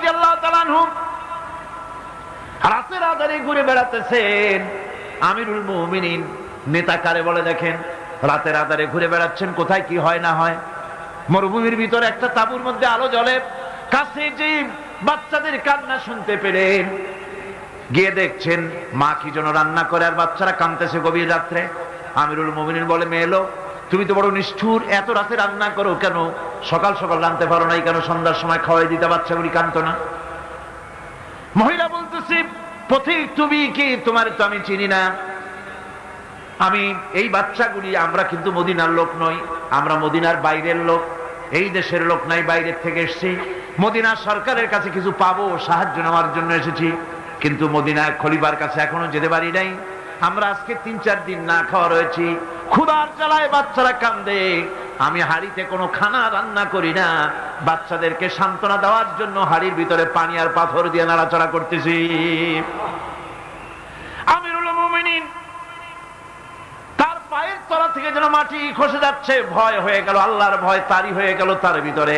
রাদিয়াল্লাহু তাআলা আনহু রাতের আঁধারে ঘুরে বেড়াতেছেন। আমিরুল মুমিনিন নেতা কারে বলে দেখেন, রাতের আঁধারে ঘুরে বেড়াচ্ছেন, কোথায় কি হয় না হয়। মরুভূমির ভিতরে একটা তাঁবুর মধ্যে আলো জ্বলে, কাছে যে বাচ্চাদের কান্না শুনতে পেলেন, গিয়ে দেখছেন মা কি যেন রান্না করে আর বাচ্চারা কাঁদতেছে গভীর রাত্রে। আমিরুল মুমিনিন বলে, মেয়ে এলো, তুমি তো বড় নিষ্ঠুর, এত রাতে রান্না করো কেন? সকাল সকাল রাঁধতে পারো নাই কেন? সন্ধ্যার সময় খাওয়াই দিতে, বাচ্চাগুলি কাঁদতো না। মহিলা বলতেছি, পথিক তুমি কি? তোমার তো আমি চিনি না। আমি এই বাচ্চাগুলি, আমরা কিন্তু মদিনার লোক নই, আমরা মদিনার বাইরের লোক, এই দেশের লোক নাই, বাইরের থেকে এসেছি। মদিনার সরকারের কাছে কিছু পাবো, সাহায্য নেওয়ার জন্য এসেছি, কিন্তু মদিনার খলিফার কাছে এখনো যেতে পারি নাই। আমরা আজকে 3-4 দিন না খাওয়া রয়েছি, ক্ষুধার জ্বালায় বাচ্চারা কান্দে। আমি হাড়িতে কোনো খানা রান্না করি না, বাচ্চাদেরকে সান্ত্বনা দেওয়ার জন্য হাড়ির ভিতরে পানি আর পাথর দিয়ে নাড়াচাড়া করতেছি। আমিরুল মুমিনিন তার পায়ের তলা থেকে যেন মাটি খসে যাচ্ছে, ভয় হয়ে গেল, আল্লাহর ভয় তারই হয়ে গেল তার ভিতরে।